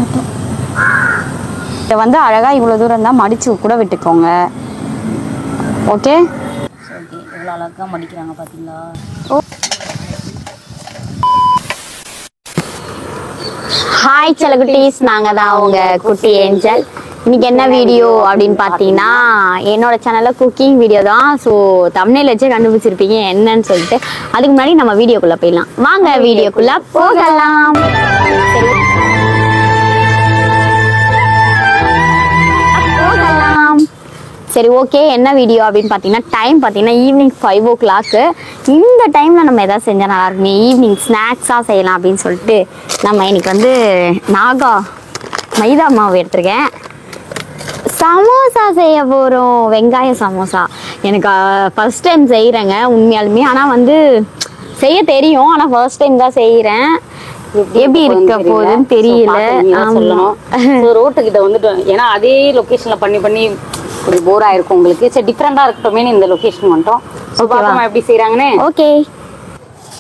மட்டும் இதை வந்து அழகாக இவ்வளோ தூரம் தான் மடித்து கூட விட்டுக்கோங்க. ஓகே ஓகே, இவ்வளோ அழகாக மடிக்கிறாங்க பார்த்தீங்களா? ஹாய் செல்லகுட்டீஸ், நாங்கள் தான் உங்கள் குட்டி ஏஞ்சல். இன்னைக்கு என்ன வீடியோ அப்படின்னு பார்த்தீங்கன்னா, என்னோட சேனலில் குக்கிங் வீடியோ தான். ஸோ தம்ப்நெயில் வச்சே கண்டுபிடிச்சிருப்பீங்க என்னன்னு சொல்லிட்டு. அதுக்கு முன்னாடி நம்ம வீடியோக்குள்ளே போயிடலாம் வாங்க. வீடியோக்குள்ளே போகலாம். சரி ஓகே, என்ன வீடியோ அப்படின்னு பார்த்தீங்கன்னா, டைம் பார்த்தீங்கன்னா ஈவினிங் 5 o'clock. இந்த டைமில் நம்ம எதாவது செஞ்சால் நல்லா இருக்குமே, ஈவினிங் ஸ்நாக்ஸாக செய்யலாம் அப்படின்னு சொல்லிட்டு நம்ம இன்னைக்கு வந்து மைதா மாவு எடுத்துருக்கேன். சமோசா செய்ய போகிறோம், வெங்காய சமோசா. எனக்கு ஃபர்ஸ்ட் டைம் செய்கிறேங்க உண்மையாலுமே. ஆனால் வந்து செய்ய தெரியும், ஆனால் ஃபர்ஸ்ட் டைம் தான் செய்கிறேன். எப்படி இருக்க போகுதுன்னு தெரியல. சொல்லணும் ரோட்டுக்கிட்ட வந்துட்டு, ஏன்னா அதே லொக்கேஷனில் பண்ணி ஒரு போர் ஆயிருக்கும் உங்களுக்கு. சரி, டிஃப்ரெண்டாக இருக்கட்டுமே இந்த லொக்கேஷன் வந்துட்டோம். ஸோ பார்க்கலாம் எப்படி செய்கிறாங்கன்னு. ஓகே,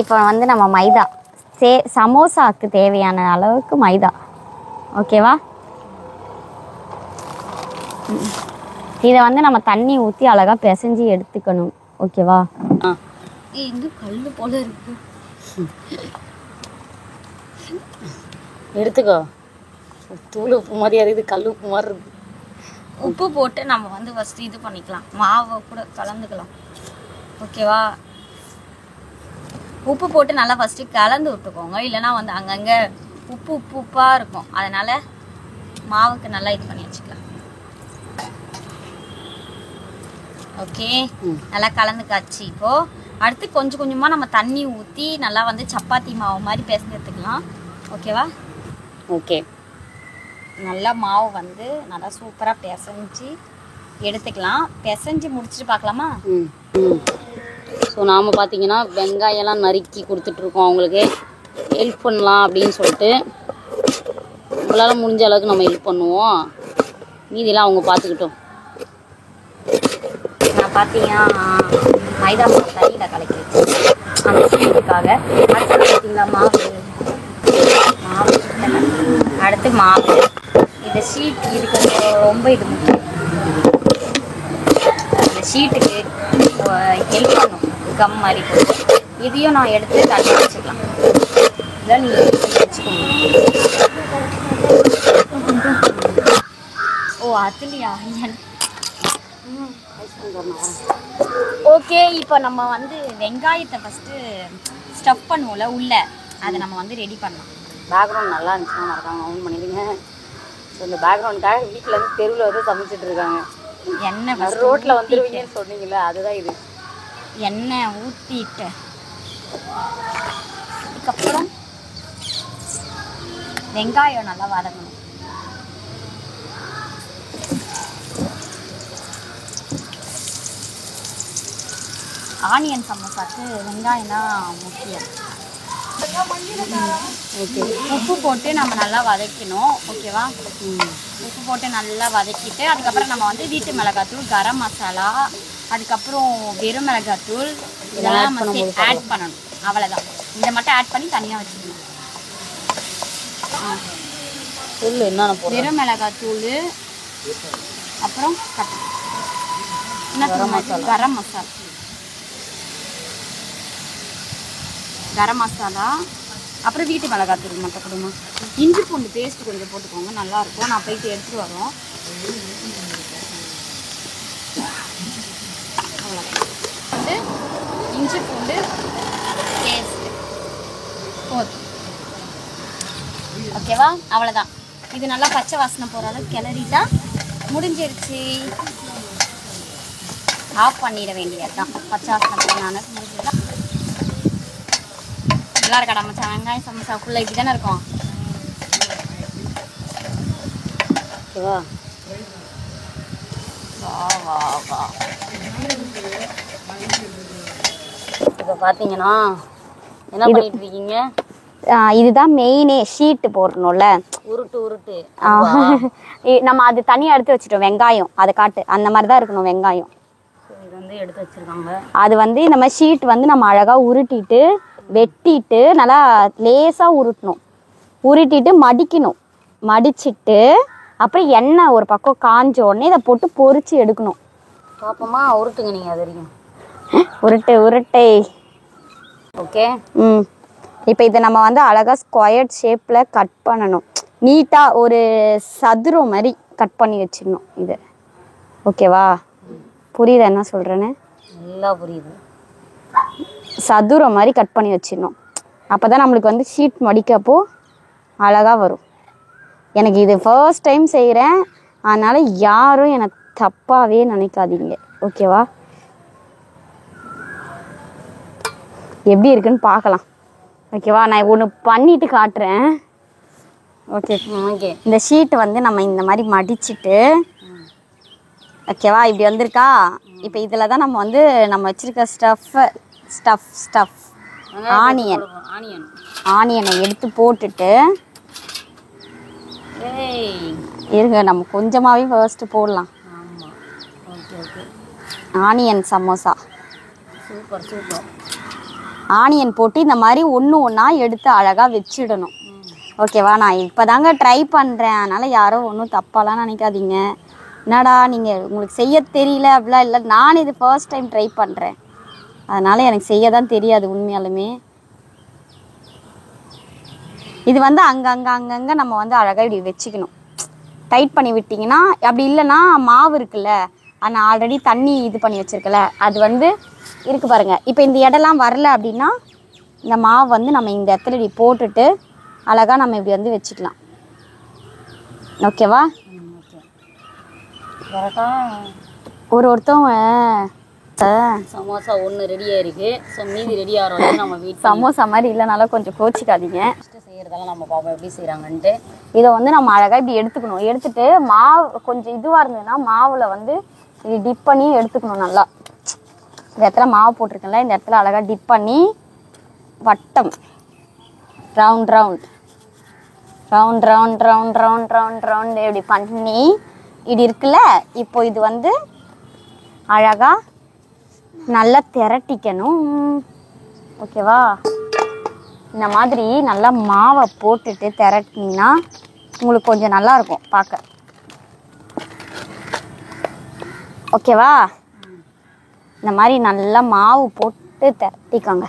இப்போ வந்து நம்ம மைதா சமோசாவுக்கு தேவையான அளவுக்கு மைதா. ஓகேவா? இதை வந்து நம்ம தண்ணி ஊற்றி அழகாக பிசைஞ்சு எடுத்துக்கணும். ஓகேவா? இது கல் போல இருக்கு, எடுத்துக்கோ. தூள் உப்பு மாதிரி அறியுது, கல் உப்பு மாதிரி இருக்கு. உப்பு போட்டு நம்ம வந்து ஃபஸ்ட்டு இது பண்ணிக்கலாம், மாவை கூட கலந்துக்கலாம். ஓகேவா? உப்பு போட்டு நல்லா ஃபஸ்ட்டு கலந்து விட்டுக்கோங்க, இல்லைனா வந்து அங்கங்கே உப்பாக இருக்கும். அதனால் மாவுக்கு நல்லா இது பண்ணி வச்சுக்கலாம். ஓகே, நல்லா கலந்துக்காச்சு. இப்போது அடுத்து கொஞ்சம் கொஞ்சமாக நம்ம தண்ணி ஊற்றி நல்லா வந்து சப்பாத்தி மாவு மாதிரி பிசைஞ்சு எடுத்துக்கலாம். ஓகேவா? ஓகே, நல்லா மாவு வந்து நல்லா சூப்பராக பிசைஞ்சு எடுத்துக்கலாம். பிசைஞ்சு முடிச்சுட்டு பார்க்கலாமா? ஸோ நாம் பார்த்தீங்கன்னா வெங்காயம்லாம் நறுக்கி கொடுத்துட்ருக்கோம், அவங்களுக்கு ஹெல்ப் பண்ணலாம் அப்படின்னு சொல்லிட்டு. உங்களால் முடிஞ்ச அளவுக்கு நம்ம ஹெல்ப் பண்ணுவோம், மீதியெல்லாம் அவங்க பார்த்துக்கிட்டோம். நான் பார்த்தீங்கன்னா மைதா மாவு தண்ணியில் கலக்கி வச்சு அந்த சீட்டுக்காக. அடுத்து பார்த்தீங்களா அடுத்து மாவு. இந்த ஷீட் இதுக்கு ரொம்ப இது முக்கியம். இந்த ஷீட்டுக்கு ஹெல்ப் பண்ணும், கம் மாதிரி போட்டு. இதையும் நான் எடுத்து தண்ணி வச்சுக்கலாம். இதெல்லாம் நீங்கள் வச்சுக்கோங்க. ஓ அதுலையா? ஓகே, இப்போ நம்ம வந்து வெங்காயத்தை ஃபஸ்ட்டு ஸ்டஃப் பண்ணுவோம்ல உள்ள, அதை நம்ம வந்து ரெடி பண்ணலாம். பேக்ரவுண்ட் நல்லா இருந்துச்சுன்னா மறக்காம ஆன் பண்ணிடுங்க. ஸோ இந்த பேக்ரவுண்டுக்காக வீட்டில் வந்து தெருவில் வந்து சமைச்சிட்டு இருக்காங்க. எண்ணெய் ரோட்டில் வந்துடுவீங்கன்னு சொன்னீங்களே, அதுதான் இது. எண்ணெய் ஊற்றிட்டு அதுக்கப்புறம் வெங்காயம் நல்லா வதங்கணும். ஆனியன் சமோசாக்கு வெங்காயம் தான் முக்கியம். ஓகே, உப்பு போட்டு நம்ம நல்லா வதக்கணும். ஓகேவா? உப்பு போட்டு நல்லா வதக்கிட்டு அதுக்கப்புறம் நம்ம வந்து வீட்டு மிளகாத்தூள், கரம் மசாலா, அதுக்கப்புறம் வெறும் மிளகாத்தூள் இதெல்லாம் நம்ம ஆட் பண்ணணும். அவ்வளோதான். இதை மட்டும் ஆட் பண்ணி தனியாக வச்சுக்கணும். சொல்லு என்னென்ன போடுறோம். வெறும் மிளகாத்தூள், அப்புறம் கரம் மசாலா, அப்புறம் வீட்டு மிளகாத்தூள் மட்டும் கொடுங்க. இஞ்சி பூண்டு பேஸ்ட் கொஞ்சம் போட்டுக்கோங்க, நல்லாயிருக்கும். நான் போயிட்டு எடுத்துகிட்டு வரோம். வந்து இஞ்சி பூண்டு பேஸ்ட் போதும். ஓகேவா? அவ்வளோதான். இது நல்லா பச்சை வாசனை போகிற அளவுக்கு கிளறிட்டா முடிஞ்சிருச்சு. ஆஃப் பண்ணிட வேண்டியது தான். பச்சை வாசனை போனாலும் முடிஞ்சதுதான். நல்லா இருக்கா மச்சான்? வெங்காயம் சமோசாக்குள்ளே இப்படி தானே இருக்கும். ஓகேவா? வா வா வா. இப்போ பார்த்தீங்கன்னா என்ன பண்ணிட்டு இருக்கீங்க? இதுதான் மெயினே, ஷீட்டு போடணும்ல. உருட்டு நம்ம அது தனியாக எடுத்து வச்சுட்டோம். வெங்காயம் அதை காட்டு, அந்த மாதிரி தான் இருக்கணும் வெங்காயம். இது வந்து எடுத்து வச்சிருக்காங்க. அது வந்து இந்த மாதிரி ஷீட் வந்து நம்ம அழகாக உருட்டிட்டு வெட்டிட்டு நல்லா லேசாக உருட்டணும். உருட்டிட்டு மடிக்கணும். மடிச்சிட்டு அப்புறம் எண்ணெய் ஒரு பக்கம் காஞ்ச உடனே இதை போட்டு பொரிச்சு எடுக்கணும். பாப்போமா? உருட்டுங்க நீங்கள் அது வரைக்கும். உருட்டை. ஓகே. இப்போ இதை நம்ம வந்து அழகாக ஸ்கொயர் ஷேப்பில் கட் பண்ணணும். நீட்டாக ஒரு சதுரம் மாதிரி கட் பண்ணி வச்சிடணும் இது. ஓகேவா? புரியுதா என்ன சொல்கிறேன்னு? நல்லா புரியுது. சதுரம் மாதிரி கட் பண்ணி வச்சிடணும். அப்போ தான் நம்மளுக்கு வந்து ஷீட் மடிக்கப்போ அழகாக வரும். எனக்கு இது ஃபர்ஸ்ட் டைம் செய்கிறேன், அதனால் யாரும் எனக்கு தப்பாகவே நினைக்காதீங்க. ஓகேவா? எப்படி இருக்குன்னு பார்க்கலாம். ஓகேவா? நான் ஒன்று பண்ணிட்டு காட்டுறேன். Okay okay. இந்த ஷீட் வந்து நம்ம இந்த மாதிரி மடிச்சுட்டு, ஓகேவா, இப்படி வந்திருக்கா. இப்போ இதில் தான் நம்ம வந்து நம்ம வச்சுருக்க ஸ்டஃப் ஆனியனை எடுத்து போட்டுட்டு இருங்க, நம்ம கொஞ்சமாகவே ஃபர்ஸ்ட்டு போடலாம். Onion samosa. Super super. Onion போட்டு இந்த மாதிரி ஒன்று ஒன்றா எடுத்து அழகாக வச்சிடணும். ஓகேவா? நான் இப்போ தாங்க ட்ரை பண்ணுறேன், அதனால் யாரும் ஒன்றும் தப்பாலாம் நினைக்காதீங்க. என்னடா நீங்கள் உங்களுக்கு செய்ய தெரியல அப்படிலாம் இல்லை. நான் இது ஃபர்ஸ்ட் டைம் ட்ரை பண்ணுறேன், அதனால் எனக்கு செய்ய தான் தெரியாது உண்மையாலுமே. இது வந்து அங்கங்கே நம்ம வந்து அழகாக இப்படி வச்சுக்கணும். டைட் பண்ணி விட்டிங்கன்னா, அப்படி இல்லைன்னா மாவு இருக்குல்ல, நான் ஆல்ரெடி தண்ணி இது பண்ணி வச்சுருக்கல, அது வந்து இருக்குது பாருங்கள். இப்போ இந்த இடம்லாம் வரல அப்படின்னா இந்த மாவு வந்து நம்ம இந்த இடத்துல இப்படி போட்டுட்டு அழகாக நம்ம இப்படி வந்து வச்சுக்கலாம். ஓகேவா? ஒருத்தவங்க சமோசா ஒன்று ரெடியாக இருக்குது. ஸோ மீதி ரெடி ஆகிறோம். நம்ம வீட்டு சமோசா மாதிரி இல்லைனாலும் கொஞ்சம் கோச்சிக்காதீங்க. செய்கிறதெல்லாம் நம்ம பாப்போம் எப்படி செய்கிறாங்கன்ட்டு. இதை வந்து நம்ம அழகாக இப்படி எடுத்துக்கணும். எடுத்துட்டு மாவு கொஞ்சம் இதுவாக இருந்ததுன்னா மாவில் வந்து இது டிப் பண்ணி எடுத்துக்கணும். நல்லா இந்த இடத்துல மாவு போட்டிருக்கேன்ல, இந்த இடத்துல அழகாக டிப் பண்ணி வட்டம் round round round round round round round round இப்படி பண்ணி இப்படி இருக்குல்ல. இப்போ இது வந்து அழகாக நல்லா திரட்டிக்கணும். ஓகேவா? இந்த மாதிரி நல்லா மாவை போட்டுட்டு திரட்டினீங்கன்னா உங்களுக்கு கொஞ்சம் நல்லாயிருக்கும் பார்க்க. ஓகேவா? இந்த மாதிரி நல்லா மாவு போட்டு திரட்டிக்கோங்க.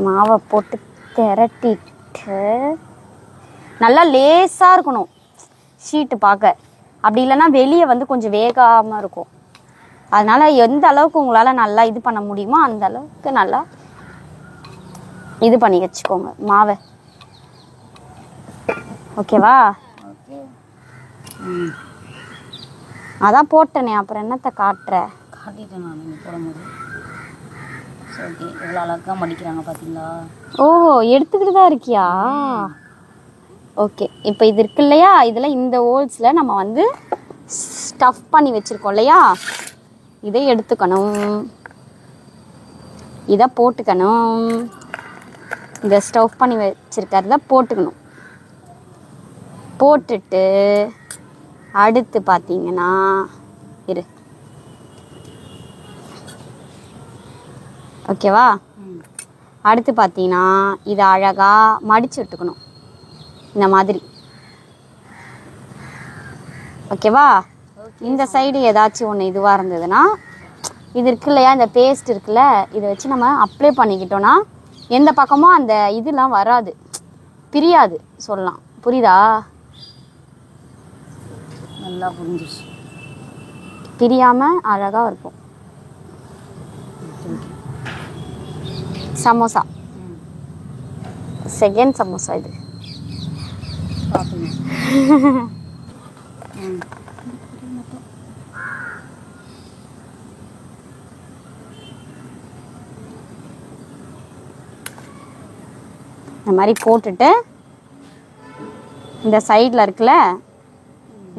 மாவை போட்டு திரட்டிட்டு நல்லா லேசாக இருக்கணும் ஷீட்டு பார்க்க. அப்படி இல்லைன்னா வெளியே வந்து கொஞ்சம் வேகாமல் இருக்கும். அதனால் எந்த அளவுக்கு உங்களால் நல்லா இது பண்ண முடியுமோ அந்த அளவுக்கு நல்லா இது பண்ணி வச்சுக்கோங்க மாவை. ஓகேவா? அதான் போட்டேனே, அப்புறம் என்னத்தை காட்டுறேன்? காட்டிட்டேன் நான் நீங்கள் போடும்போது. ஓகே, எவ்வளோ அழகாக மடிக்கிறாங்க பார்த்தீங்களா? ஓஹோ, எடுத்துக்கிட்டு தான் இருக்கியா? ஓகே, இப்போ இது இருக்கு இல்லையா, இதில் இந்த ஹோல்ஸில் நம்ம வந்து ஸ்டஃப் பண்ணி வச்சுருக்கோம் இல்லையா, இதை எடுத்துக்கணும். இதை போட்டுக்கணும். இந்த ஸ்டஃப் பண்ணி வச்சுருக்கிறத போட்டுக்கணும். போட்டுட்டு அடுத்து பார்த்தீங்கன்னா இரு, ஓகேவா? அடுத்து பார்த்தீங்கன்னா இதை அழகாக மடித்து விட்டுக்கணும் இந்த மாதிரி. ஓகேவா? இந்த சைடு ஏதாச்சும் ஒன்று இதுவாக இருந்ததுன்னா, இது இருக்கு இல்லையா, இந்த பேஸ்ட் இருக்குல்ல, இதை வச்சு நம்ம அப்ளை பண்ணிக்கிட்டோன்னா எந்த பக்கமும் அந்த இதெல்லாம் வராது, பிரியாது சொல்லலாம். புரியுதா? நல்லா புரிஞ்சிச்சு. பிரியாமல் அழகாக இருக்கும் சமோசா. செகண்ட் சமோசா இது. இந்த மாதிரி போட்டுட்டு இந்த சைடில் இருக்குல்ல,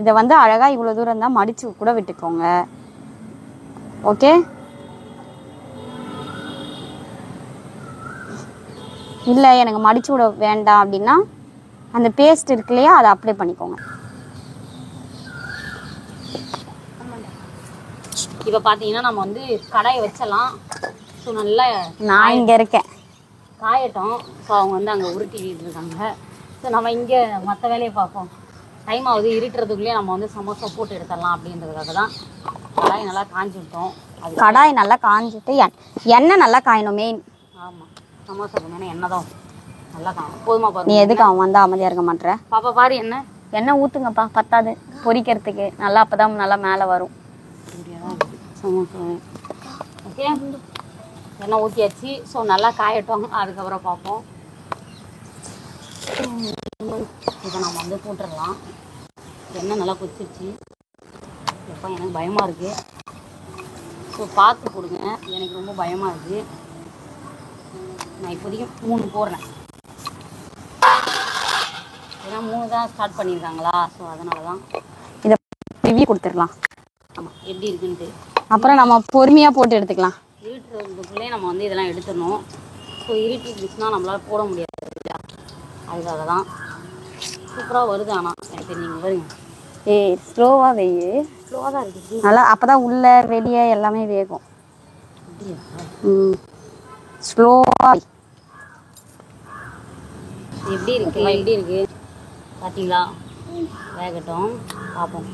இதை வந்து அழகாக இவ்வளோ தூரம் தான் மடித்து கூட விட்டுக்கோங்க. ஓகே? இல்லை எனக்கு மடித்து விட வேண்டாம் அப்படின்னா அந்த பேஸ்ட் இருக்கு இல்லையா, அதை அப்ளை பண்ணிக்கோங்க. இப்போ பார்த்தீங்கன்னா நம்ம வந்து கடாயை வச்சிடலாம். ஸோ நல்லா நான் இங்க இருக்கேன். காயட்டும். ஸோ அவங்க வந்து அங்கே உருட்டிட்டு இருக்காங்க. ஸோ நம்ம இங்கே மற்ற வேலையை பார்ப்போம். டைம் ஆகுது, இருட்டுறதுக்குள்ளேயே நம்ம வந்து சமோசா போட்டு எடுத்துடலாம் அப்படின்றதுக்காக தான் கடாய் நல்லா காஞ்சி விட்டோம். அது கடாய் நல்லா காஞ்சிட்டு எண்ணெய் நல்லா காயணும் மெயின். ஆமாம், சமோசாக்கு மேலே எண்ணெய் தான் நல்லா காணும். போதுமா நீ பாருங்க. எதுக்கு அவன் வந்து அமைதியா இருக்க மாட்டேற? பாப்பா பாரு என்ன எண்ணெய் ஊத்துங்கப்பா, பத்தாது பொரிக்கிறதுக்கு. நல்லா அப்பதான் நல்லா மேலே வரும். சமோசா ஓகே, எண்ணெய் ஊற்றியாச்சு. ஸோ நல்லா காயட்டும், அதுக்கப்புறம் பார்ப்போம். இப்போ நம்ம வந்து போட்டுடலாம். எண்ணெய் நல்லா கொதிச்சிருச்சு. எப்போ எனக்கு பயமாக இருக்குது. ஸோ பார்த்து போடுங்க, எனக்கு ரொம்ப பயமாக இருக்குது. நான் இப்போதைக்கு 3 போடுறேன். ஏன்னா 3 தான் ஸ்டார்ட் பண்ணியிருக்காங்களா, ஸோ அதனால தான். இதை ரிவ்யூ கொடுத்துடலாம். ஆமாம், எப்படி இருக்குன்ட்டு அப்புறம் நம்ம பொறுமையா போட்டு எடுத்துக்கலாம். இருட்டுறதுக்குள்ளே நம்ம வந்து இதெல்லாம் எடுத்துடணும். ஸோ இருட்டிடுச்சுன்னா நம்மளால் போட முடியாது இல்லையா, அதுக்காக தான். சூப்பராக வருது. ஆனால் எனக்கு நீங்கள் வருங்க. ஏய் ஸ்லோவா வெய்யு. ஸ்லோவாக தான் இருக்குது. நல்லா அப்பதான் உள்ள வெளியே எல்லாமே வேகும். அப்படியா? ஸ்லோவா. எப்படி இருக்கு எப்படி இருக்கு பார்த்தீங்களா? வேகட்டும், பார்ப்போம்.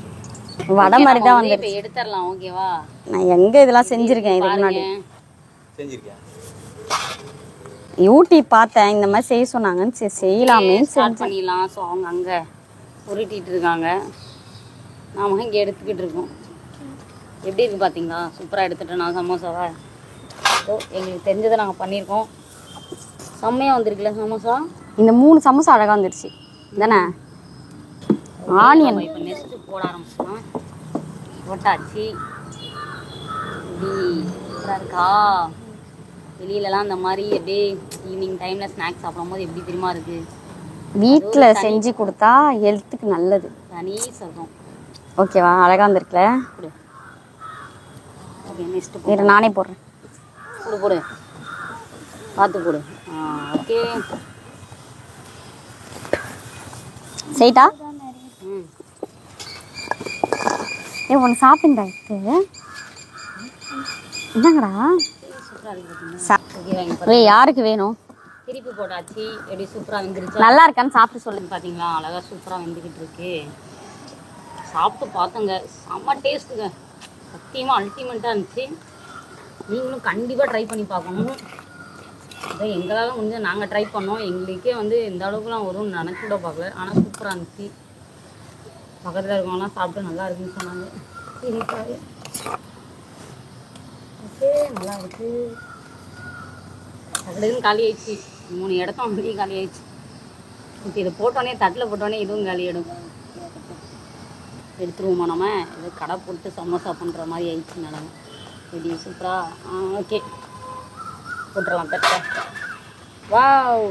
வடை மாதிரி தான் வந்து. இப்போ எடுத்துடலாம். ஓகேவா? நான் எங்க இதெல்லாம் செஞ்சிருக்கேன் இதுக்கு முன்னாடி. செஞ்சிருக்கேன். யூடியூப் பார்த்தேன், இந்த மாதிரி செய்ய சொன்னாங்கன்னு சரி செய்யலாமே ஸ்டார்ட் பண்ணிடலாம். ஸோ அவங்க அங்கே உருட்டிட்டு இருக்காங்க, நாம இங்கே எடுத்துக்கிட்டு இருக்கோம். எப்படி இருக்கு பார்த்தீங்களா? சூப்பராக எடுத்துட்டேன் நான் சமோசாவை. ஸோ எங்களுக்கு தெரிஞ்சதை நாங்கள் பண்ணியிருக்கோம். செம்மையாக வந்திருக்குல்ல சமோசா. இந்த 3 சமோசா அழகா வந்துருச்சு தானே. ஆனியன் இப்போ நெக்ஸ்ட்டு போட ஆரம்பிச்சோம். போட்டாச்சு. இப்படி சூப்பராக இருக்கா? வெளியிலலாம் இந்த மாதிரி அப்படியே ஈவினிங் டைமில் ஸ்நாக்ஸ் சாப்பிடும்போது எப்படி தெரியுமா இருக்குது? வீட்ல செஞ்சு கொடுத்தா ஹெல்த்துக்கு நல்லது. தனி சொல்கிறோம். ஓகேவா? அழகா வந்திருக்குல. கொடு. ஓகே, நெக்ஸ்ட்டு இரு நானே போடுறேன். போடு போடு, பார்த்து போடு. ஓகே, செய்ட்டா? ம். ஏ ஒன்று சாப்பிட்டா எடுத்து என்னங்கடா? சூப்பராக இருக்குது பார்த்தீங்களா? ஓகே, வாங்கி ஏய் யாருக்கு வேணும்? திருப்பி போட்டாச்சு. எப்படி சூப்பராக வெந்துருச்சா? நல்லா இருக்கான்னு சாப்பிட்டு சொல்லுங்க. பார்த்தீங்களா? அழகாக சூப்பராக வெந்துக்கிட்டு இருக்கு. சாப்பிட்டு பார்த்தங்க, செம்ம டேஸ்ட்டுங்க. சத்தியமாக அல்டிமேட்டாக இருந்துச்சு. நீங்களும் கண்டிப்பாக ட்ரை பண்ணி பார்க்கணும். அதை எங்களால் முடிஞ்ச நாங்கள் ட்ரை பண்ணோம். எங்களுக்கே வந்து இந்த அளவுக்குலாம் வரும்னு நினச்சி கூட பார்க்கல. ஆனால் சூப்பராக இருந்துச்சு. பக்கத்தில் இருக்கவங்களாம் சாப்பிட்டு நல்லா இருக்குன்னு சொன்னாங்க. சரி, ஓகே, நல்லா இருக்கு. டக்குன்னு காலி ஆயிடுச்சு. 3 இடத்த வந்து காலி ஆயிடுச்சு. இப்போ இதை போட்டோன்னே தட்டில் போட்டோன்னே இதுவும் காலியாயிடும். எடுத்துருவோமா நம்ம? இது கடை போட்டு சமோசா பண்ணுற மாதிரி ஆயிடுச்சு நிலமை. எப்படி சூப்பராக? ஓகே, போட்டுடலாம் தட்டை. வாவ்,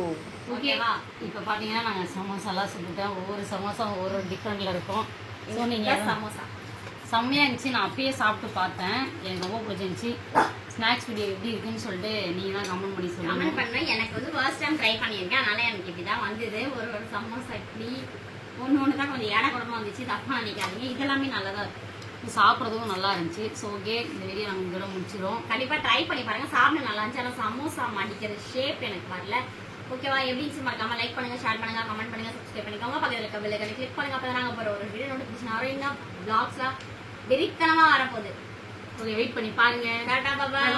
ஓகேவா? இப்போ பார்த்தீங்கன்னா நாங்கள் சமோசாலாம் சுட்டுட்டோம். ஒவ்வொரு சமோசா ஒவ்வொரு டிஃப்ரெண்ட்டில் இருக்கும். ஸோ நீங்கள் சமோசா செம்மையாக இருந்துச்சு. நான் அப்பயே சாப்பிட்டு பார்த்தேன், எனக்கு ரொம்ப பிடிச்சிருந்துச்சி. ஸ்நாக்ஸ் வீடியோ எப்படி இருக்குன்னு சொல்லிட்டு நீங்கள் தான் கமெண்ட் பண்ணி சொல்லுங்கள். கமெண்ட் பண்ணேன். எனக்கு வந்து ஃபர்ஸ்ட் டைம் ட்ரை பண்ணியிருக்கேன், அதனால எனக்கு இப்படி தான் வந்தது. ஒரு சமோசா இப்படி ஒன்று தான் கொஞ்சம் ஏடை குடமாக வந்துச்சு, தப்பாக நினைக்காதீங்க. இதெல்லாமே நல்லா தான் இருக்கும். சாப்பிட்றதுக்கும் நல்லா இருந்துச்சு. ஸோ ஓகே, இந்த வீடியோ நாங்கள் இதோட முடிச்சிடும். கண்டிப்பாக ட்ரை பண்ணி பாருங்க. சாப்பிட நல்லா இருந்துச்சு. ஆனால் சமோசா மடிக்கிற ஷேப் எனக்கு வரல. ஓகேவா? எப்படி இருந்துச்சு மறக்காம லைக் பண்ணுங்க, ஷேர் பண்ணுங்க, கமெண்ட் பண்ணுங்க, சப்ஸ்கிரைப் பண்ணிக்கோங்க. பக்கத்தில் இருக்க பெல் ஐகானை கிளிக் பண்ணுங்க. அப்போ நாங்கள் போகிற ஒரு வீடியோ நோட்டிஃபிகேஷன் வரும். இன்னும் vlogsலாம் வெறித்தனமாக வரப்போகுது. ஓகே, வெயிட் பண்ணி பாருங்க. டாடா பாய்.